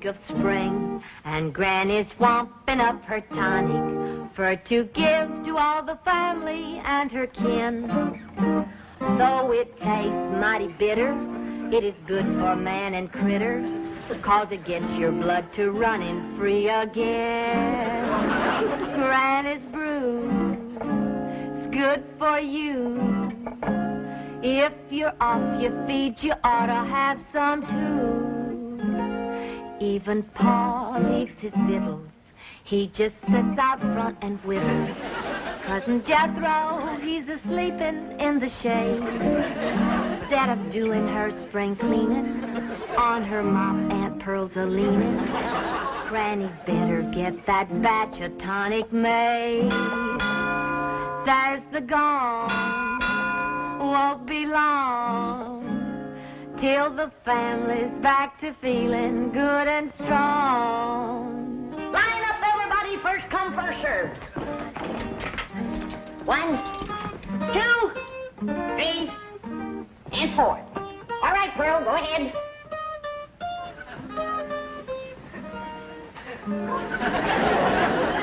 of spring, and Granny's swamping up her tonic for to give to all the family and her kin. Though it tastes mighty bitter, it is good for man and critter, 'cause it gets your blood to running free again. Granny's brew, it's good for you. If you're off your feet, you ought to have some too. Even Pa leaves his victuals, he just sits out front and whittles. Cousin Jethro, he's a-sleeping in the shade. Instead of doing her spring cleaning, on her mop Aunt Pearl's a-leaning. Granny better get that batch of tonic made. There's the gong, won't be long till the family's back to feeling good and strong. Line up, everybody. First come, first served. 1, 2, 3, and 4. All right, Pearl, go ahead.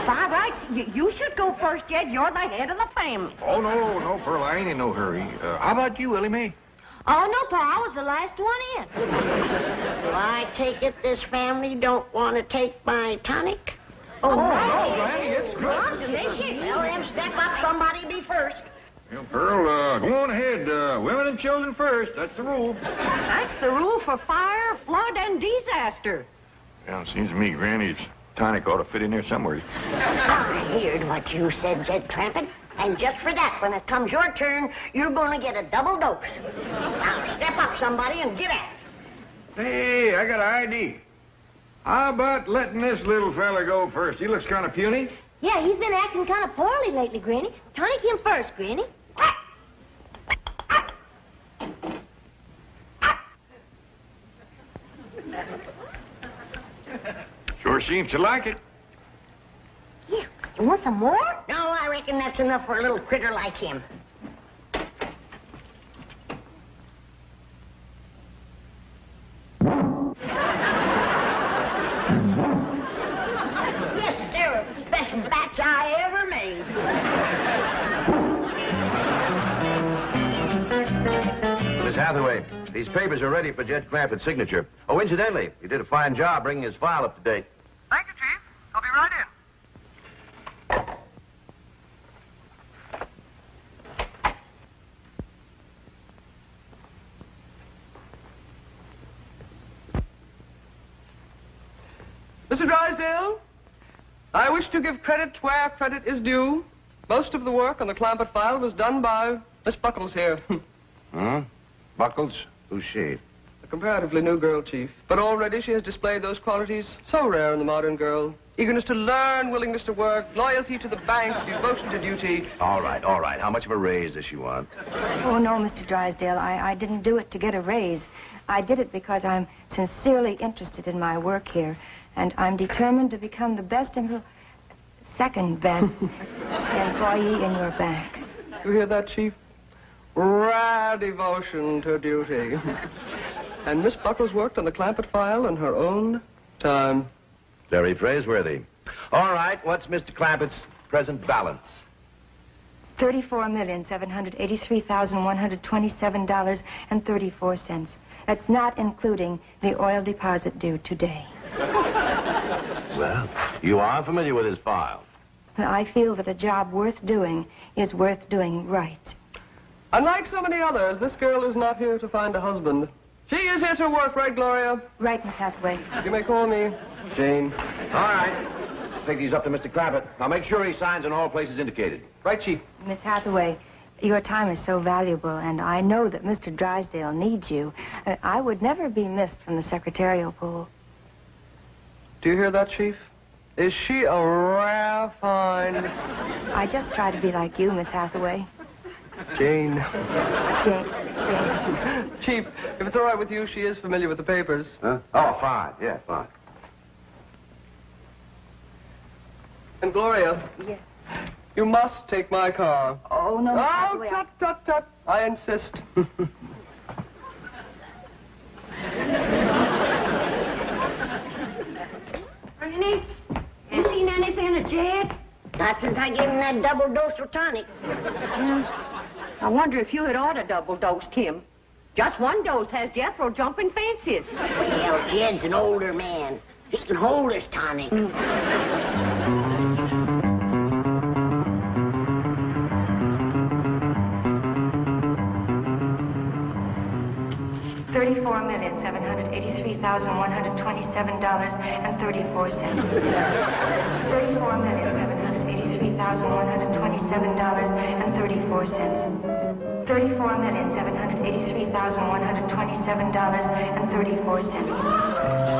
All right, you should go first, Jed. You're the head of the family. Oh, no, Pearl, I ain't in no hurry. How about you, Willie Mae? Oh, no, Pa, I was the last one in. Well, I take it this family don't want to take my tonic? Oh, no, Granny, it's good. Well, then step up, somebody be first. Well, Pearl, go on ahead. Women and children first. That's the rule. That's the rule for fire, flood, and disaster. Well, it seems to me Granny's tonic ought to fit in there somewhere. I heard what you said, Jed Clampett. And just for that, when it comes your turn, you're going to get a double dose. Now, step up, somebody, and get at it. Hey, I got an idea. How about letting this little fella go first? He looks kind of puny. Yeah, he's been acting kind of poorly lately, Granny. Tonic him first, Granny. Sure seems to like it. Yeah, you want some more? No, I reckon that's enough for a little critter like him. Yes, they're the best bats I ever made. Miss Hathaway, these papers are ready for Jed Clampett's signature. Oh, incidentally, he did a fine job bringing his file up to date. Thank you, Chief. I'll be right in. Mr. Drysdale, I wish to give credit where credit is due. Most of the work on the Clampett file was done by Miss Buckles here. Hmm? Buckles? Who's she? A comparatively new girl, Chief. But already she has displayed those qualities so rare in the modern girl. Eagerness to learn, willingness to work, loyalty to the bank, devotion to duty. All right. How much of a raise does she want? Oh, no, Mr. Drysdale. I didn't do it to get a raise. I did it because I'm sincerely interested in my work here, and I'm determined to become the best second best employee in your bank. You hear that, Chief? Rare devotion to duty. And Miss Buckles worked on the Clampett file in her own time. Very praiseworthy. All right, what's Mr. Clampett's present balance? $34,783,127.34. That's not including the oil deposit due today. Well, you are familiar with his file. I feel that a job worth doing is worth doing right. Unlike so many others, this girl is not here to find a husband. She is here to work, right, Gloria? Right, Miss Hathaway. You may call me Jane. All right. Take these up to Mr. Clampett. I'll make sure he signs in all places indicated. Right, Chief. Miss Hathaway, your time is so valuable, and I know that Mr. Drysdale needs you. I would never be missed from the secretarial pool. Do you hear that, Chief? Is she a rare find? I just try to be like you, Miss Hathaway. Jane. Jane. Chief, if it's all right with you, she is familiar with the papers. Huh? Oh, fine. Yeah, fine. And Gloria. Yes. You must take my car. Oh, no, Miss Hathaway. Oh, tut. I insist. Granny, you seen anything of Jed? Not since I gave him that double dose of tonic. I wonder if you had ought to double-dosed him. Just one dose has Jethro jumping fences. Well, Jed's an older man. He can hold his tonic. $34,783,127.34. $34,783,127.34.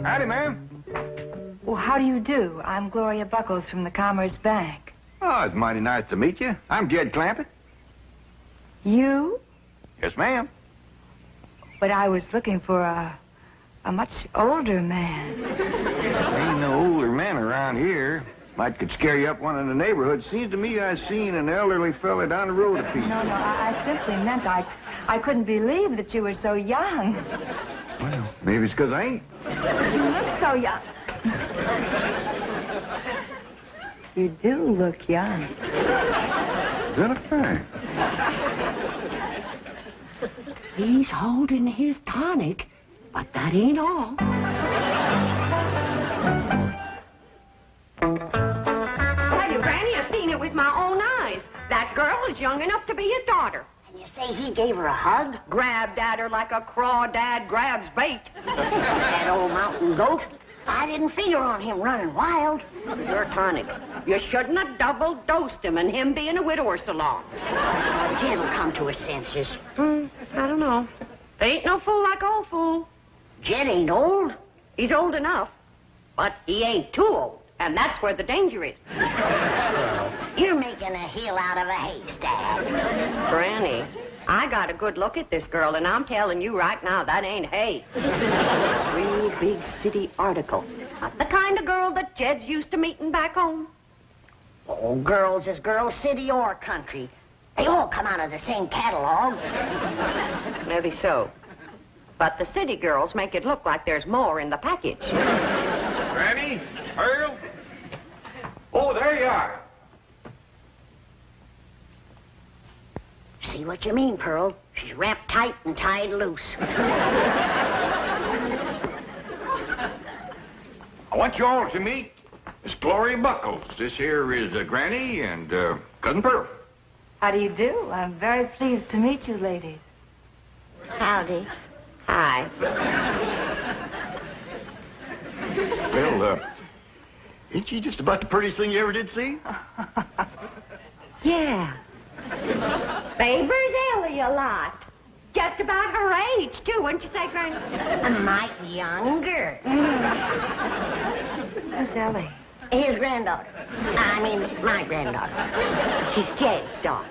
Howdy, ma'am. Well, how do you do? I'm Gloria Buckles from the Commerce Bank. Oh, it's mighty nice to meet you. I'm Jed Clampett. You? Yes, ma'am. But I was looking for a much older man. Ain't no older man around here. Might could scare you up one in the neighborhood. Seems to me I seen an elderly fella down the road a piece. No, I simply meant I couldn't believe that you were so young. Well, maybe it's 'cause I ain't. You look so young. You do look young. Is that a fact? He's holding his tonic, but that ain't all. Tell you, Granny, I've seen it with my own eyes. That girl is young enough to be his daughter. And you say he gave her a hug? Grabbed at her like a crawdad grabs bait. That old mountain goat? I didn't figure on him running wild. Your tonic. You shouldn't have double-dosed him and him being a widower so long. Jed'll come to his senses. I don't know. Ain't no fool like old fool. Jed ain't old. He's old enough, but he ain't too old, and that's where the danger is. You're making a hill out of a haystack. Granny, I got a good look at this girl, and I'm telling you right now, that ain't hay. Real big city article. Not the kind of girl that Jed's used to meeting back home. Oh, girls is girls, city or country. They all come out of the same catalog. Maybe so. But the city girls make it look like there's more in the package. Granny? Earl? Oh, there you are. See what you mean, Pearl. She's wrapped tight and tied loose. I want you all to meet Miss Gloria Buckles. This here is Granny and Cousin Pearl. How do you do? I'm very pleased to meet you, ladies. Howdy. Hi. Well, ain't she just about the prettiest thing you ever did see? Yeah. Favors Ellie a lot. Just about her age, too, wouldn't you say, Granny? A mite younger. Who's Ellie? His granddaughter. I mean, my granddaughter. She's Jed's daughter.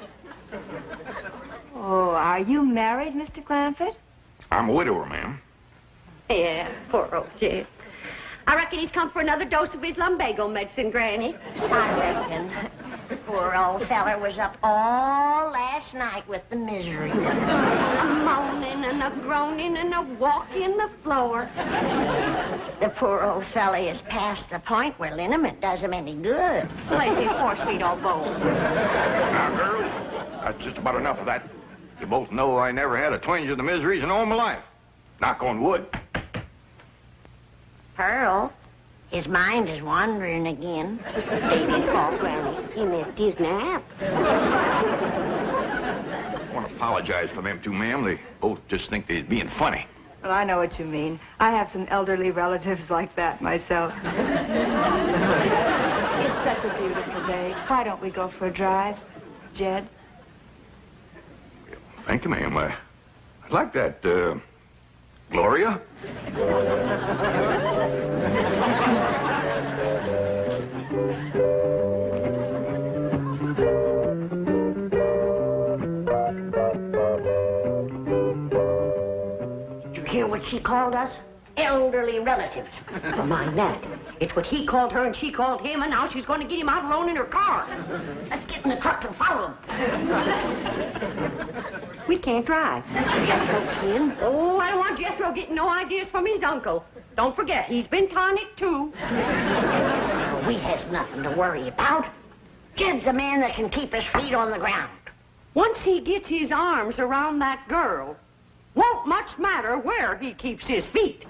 Oh, are you married, Mr. Clampett? I'm a widower, ma'am. Yeah, poor old Jed. I reckon he's come for another dose of his lumbago medicine, Granny. I reckon. Poor old feller was up all last night with the misery. A moaning and a groaning and a walking the floor. The poor old fella is past the point where liniment does him any good. Lazy horse feet all bones. Now, girls, that's just about enough of that. You both know I never had a twinge of the miseries in all my life. Knock on wood. Pearl, his mind is wandering again. Baby's fault, Granny. He missed his nap. I want to apologize for them two, ma'am. They both just think they're being funny. Well, I know what you mean. I have some elderly relatives like that myself. It's such a beautiful day. Why don't we go for a drive, Jed? Thank you, ma'am. I'd like that, Gloria. Did you hear what she called us? elderly relatives. Mind that. It's what he called her and she called him, and now she's going to get him out alone in her car. Let's get in the truck and follow him. We can't drive. Jethro can. Oh, I don't want Jethro getting no ideas from his uncle. Don't forget, he's been Tonic, too. We has nothing to worry about. Jed's a man that can keep his feet on the ground. Once he gets his arms around that girl, won't much matter where he keeps his feet.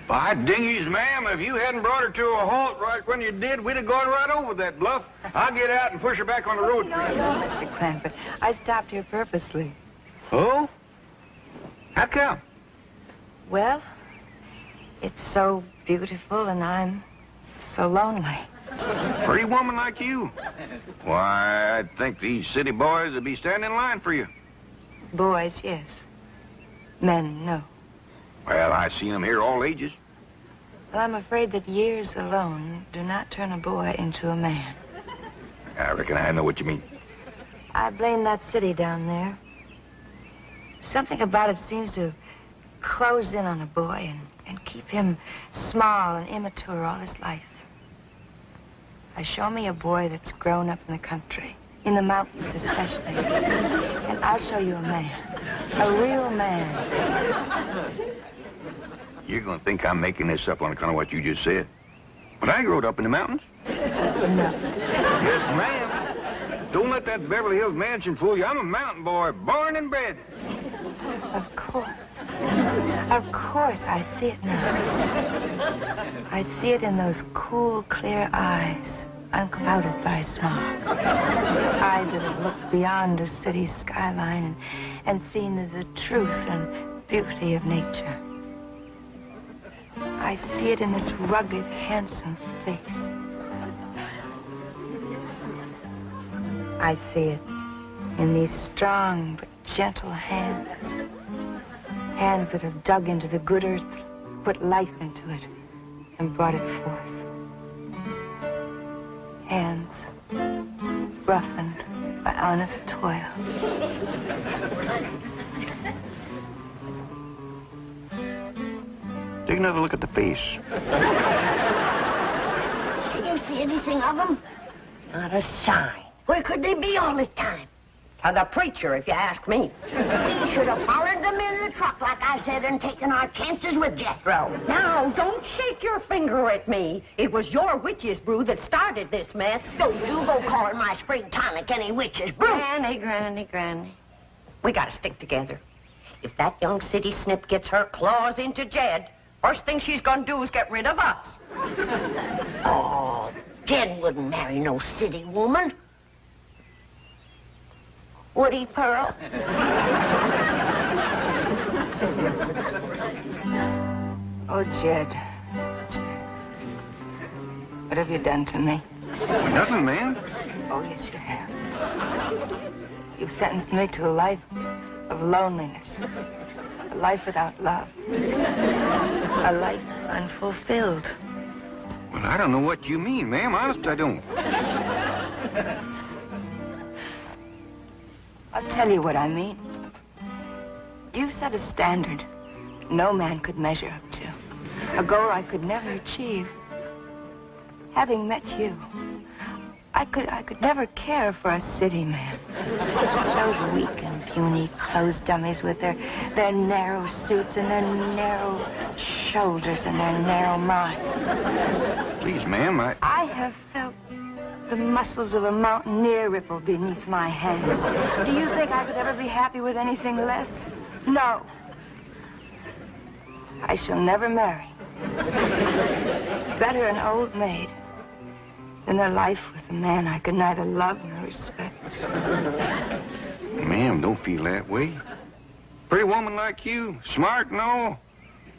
By dingies, ma'am, if you hadn't brought her to a halt right when you did, we'd have gone right over that bluff. I'll get out and push her back on the road. No, Mr. Clampett. I stopped here purposely. Oh? How come? Well, it's so beautiful and I'm so lonely. Pretty woman like you. Why, I'd think these city boys would be standing in line for you. Boys, yes. Men, no. Well, I've seen them here all ages. Well, I'm afraid that years alone do not turn a boy into a man. I reckon I know what you mean. I blame that city down there. Something about it seems to close in on a boy and keep him small and immature all his life. Show me a boy that's grown up in the country, in the mountains especially, and I'll show you a man, a real man. You're going to think I'm making this up on account of what you just said. But I growed up in the mountains. No. Yes, ma'am. Don't let that Beverly Hills mansion fool you. I'm a mountain boy, born and bred. Of course. Of course, I see it now. I see it in those cool, clear eyes, unclouded by smog. Eyes that have looked beyond a city skyline and seen the truth and beauty of nature. I see it in this rugged, handsome face. I see it in these strong but gentle hands. Hands that have dug into the good earth, put life into it, and brought it forth. Hands roughened by honest toil. Take another look at the face. Can you see anything of them? Not a sign. Where could they be all this time? The preacher, if you ask me. We should have followed them in the truck, like I said, and taken our chances with Jethro. Now, don't shake your finger at me. It was your witch's brew that started this mess. Don't you go calling my spring tonic any witch's brew. Granny. We gotta stick together. If that young city snip gets her claws into Jed, first thing she's gonna do is get rid of us. Oh, Jed wouldn't marry no city woman. Would he, Pearl? Oh, Jed. What have you done to me? Nothing, ma'am. Oh, yes, you have. You've sentenced me to a life of loneliness. A life without love. A life unfulfilled. Well, I don't know what you mean, ma'am. Honest, I don't. I'll tell you what I mean. You set a standard no man could measure up to. A goal I could never achieve. Having met you, I could never care for a city man. Those weak and puny clothes dummies with their narrow suits and their narrow shoulders and their narrow minds. Please, ma'am, I have felt the muscles of a mountaineer ripple beneath my hands. Do you think I could ever be happy with anything less? No. I shall never marry. Better an old maid than a life with a man I could neither love nor respect. Ma'am, don't feel that way. Pretty woman like you, smart and all.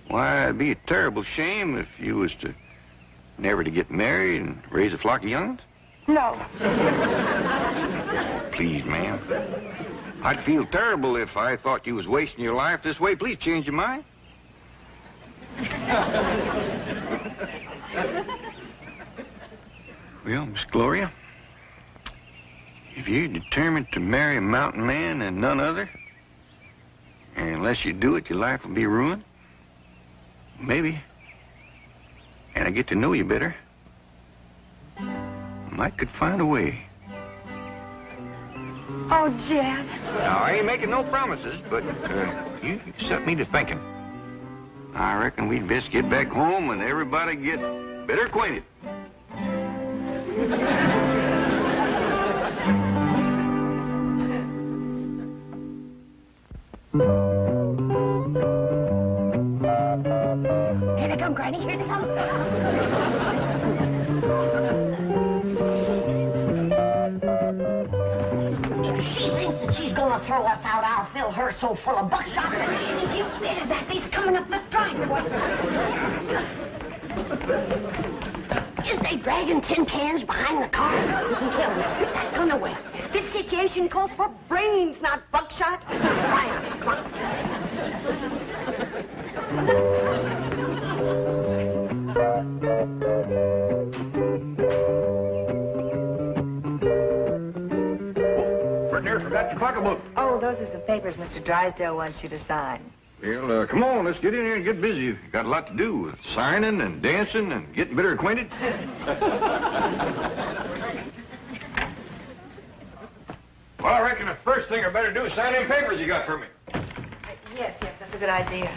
Why, it'd be a terrible shame if you was to never to get married and raise a flock of young'uns. No. Please, ma'am. I'd feel terrible if I thought you was wasting your life this way. Please change your mind. Well, Miss Gloria, if you're determined to marry a mountain man and none other, And unless you do it, your life will be ruined. Maybe. And I get to know you better. Might could find a way. Oh, Jed. Now, I ain't making no promises, but you set me to thinking. I reckon we'd best get back home and everybody get better acquainted. Here they come, Granny. Here they come. If she thinks that she's going to throw us out, I'll fill her so full of buckshot that she ain't there's that thing's coming up the driveway. Is they dragging tin cans behind the car? Kill me. Put that gun away. This situation calls for brains, not buckshot. Right. Come on. Partner, forgot your pocketbook. Oh, those are some papers Mr. Drysdale wants you to sign. Well, come on, let's get in here and get busy. Got a lot to do with signing and dancing and getting better acquainted. Well, I reckon the first thing I better do is sign them papers you got for me. Yes, that's a good idea.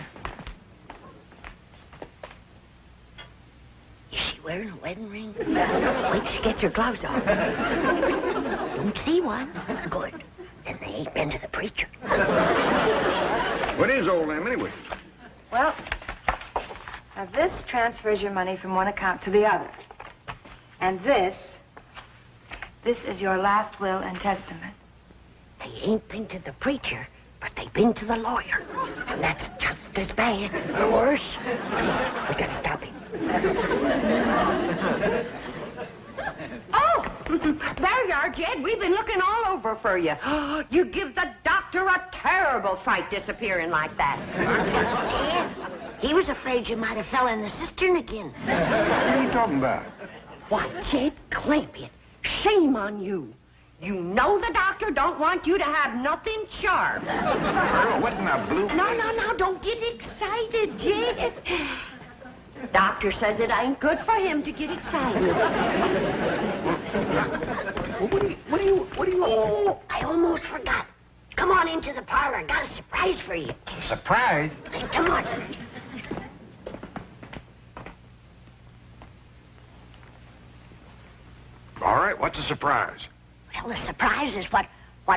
Is she wearing a wedding ring? Wait till she gets her gloves off. Don't see one. Good. Then they ain't been to the preacher. What is old Lamb, anyway? Well, now this transfers your money from one account to the other. And this is your last will and testament. They ain't been to the preacher, but they've been to the lawyer. And that's just as bad, or worse. We gotta stop him. Oh, there you are, Jed. We've been looking all over for you. You give the doctor a terrible fright disappearing like that. Yeah, he was afraid you might have fell in the cistern again. What are you talking about? Why, Jed, clamp it. Shame on you. You know the doctor don't want you to have nothing sharp. Earl, what in the blue? No, don't get excited, Jed. Doctor says it ain't good for him to get excited. What do you... Oh, I almost forgot. Come on into the parlor. Got a surprise for you. Surprise? Hey, come on. All right, what's the surprise? Well, the surprise is what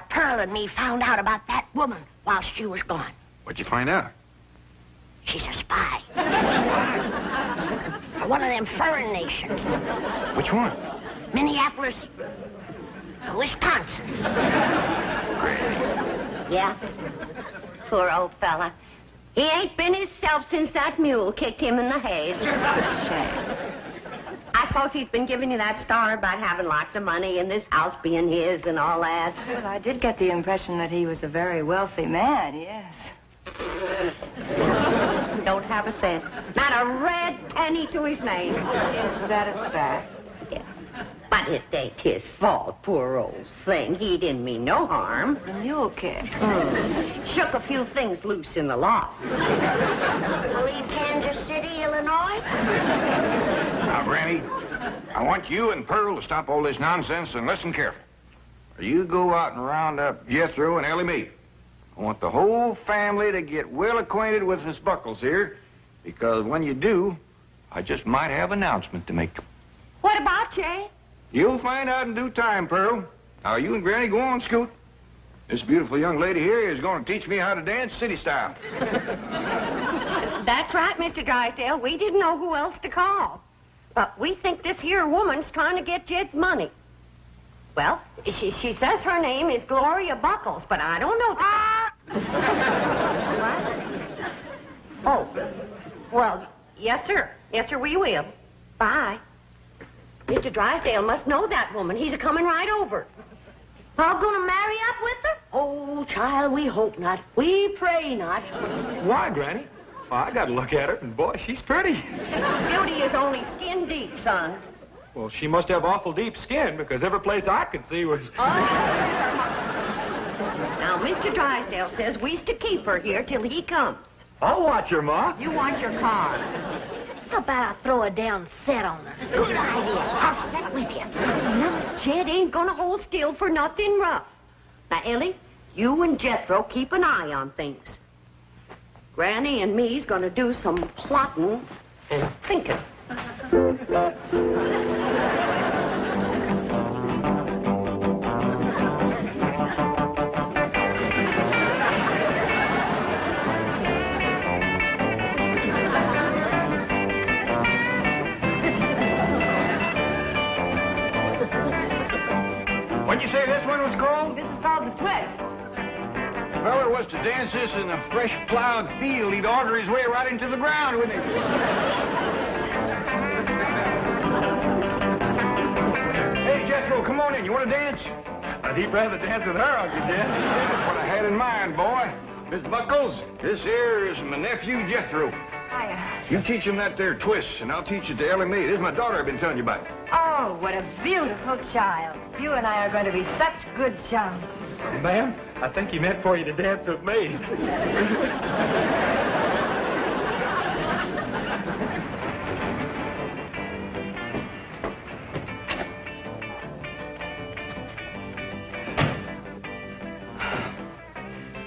Pearl and me found out about that woman while she was gone. What'd you find out? She's a spy. For one of them foreign nations. Which one? Minneapolis, Wisconsin. Granny. Yeah? Poor old fella. He ain't been himself since that mule kicked him in the head. I suppose he's been giving you that star about having lots of money and this house being his and all that. Well, I did get the impression that he was a very wealthy man, yes. Don't have a cent. Not a red penny to his name. Is that a fact? Yeah. But it ain't his fault, poor old thing. He didn't mean no harm. The mule kick. Shook a few things loose in the loft. Leave Kansas City, Illinois? Now, Granny, I want you and Pearl to stop all this nonsense and listen carefully. You go out and round up Jethro and Ellie Mae. I want the whole family to get well acquainted with Miss Buckles here, because when you do, I just might have an announcement to make. What about Jay? You'll find out in due time, Pearl. Now, you and Granny go on, Scoot. This beautiful young lady here is going to teach me how to dance city style. That's right, Mr. Drysdale. We didn't know who else to call. But we think this here woman's trying to get Jed's money. Well, she says her name is Gloria Buckles, but I don't know. What? Oh, well, yes, sir. Yes, sir, we will. Bye. Mr. Drysdale must know that woman. He's a-coming right over. Is Paul going to marry up with her? Oh, child, we hope not. We pray not. Why, Granny? Well, I got to look at her, and boy, she's pretty. Beauty is only skin deep, son. Well, she must have awful deep skin, because every place I could see was... Now, Mr. Drysdale says we's to keep her here till he comes. I'll watch her, Ma. You want your car. How about I throw a down set on her? Good idea. I'll set with you. No, Jed ain't gonna hold still for nothing rough. Now, Ellie, you and Jethro keep an eye on things. Granny and me's gonna do some plotting and thinking. What'd you say this one was called? This is called the twist. If Feller was to dance this in a fresh plowed field, he'd order his way right into the ground, wouldn't he? Hey, Jethro, come on in. You want to dance? I'd heap rather dance with her, Uncle Jed. That's what I had in mind, boy. Miss Buckles, this here is my nephew, Jethro. Hiya. You teach him that there twist, and I'll teach it to Ellie Mae. This is my daughter I've been telling you about. Oh, what a beautiful child. You and I are going to be such good chums. Ma'am, I think he meant for you to dance with me.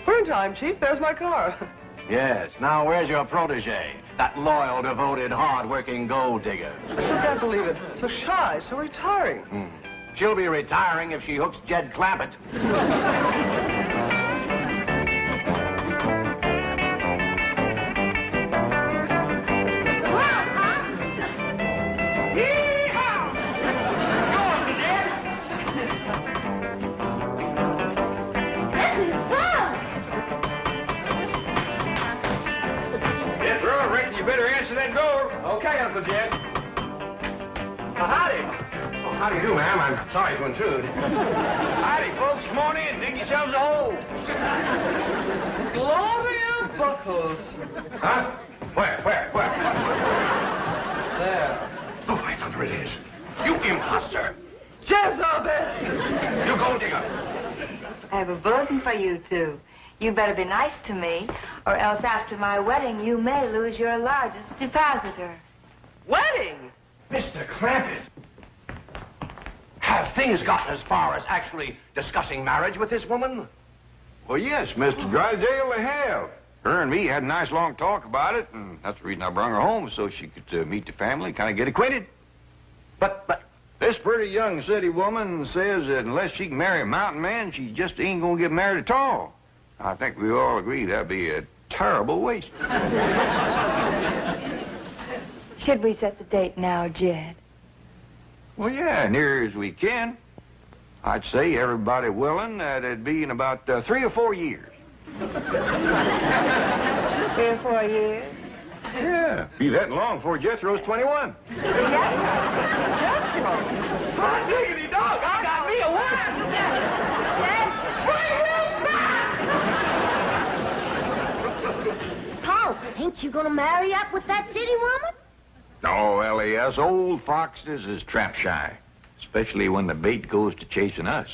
We're in time, Chief. There's my car. Yes, now where's your protege? That loyal, devoted, hard-working gold digger. I still can't believe it. So shy, so retiring. She'll be retiring if she hooks Jed Clampett. Jethro, I reckon you better answer that door. Okay, Uncle Jed. Howdy. Oh, how do you do, ma'am? I'm sorry to intrude. Howdy, folks. Come on in. Dig yourselves a hole. Gloria Buckles. Huh? Where? There. Oh, I thought it is. You imposter. Jezebel! You gold digger. I have a bulletin for you two. You better be nice to me, or else after my wedding, you may lose your largest depositor. Wedding? Mr. Clampett. Have things gotten as far as actually discussing marriage with this woman? Well, yes, Mr. Drysdale, they have. Her and me had a nice long talk about it, and that's the reason I brought her home, so she could meet the family, kind of get acquainted. But This pretty young city woman says that unless she can marry a mountain man, she just ain't gonna get married at all. I think we all agree that'd be a terrible waste. Should we set the date now, Jed? Well, yeah, near as we can. I'd say everybody willing that it'd be in about 3 or 4 years. 3 or 4 years? Yeah, be that long before Jethro's 21. Hot diggity dog, I got me a wife! Paul, ain't you gonna marry up with that city woman? No, Ellie, us old foxes is trap shy, especially when the bait goes to chasing us.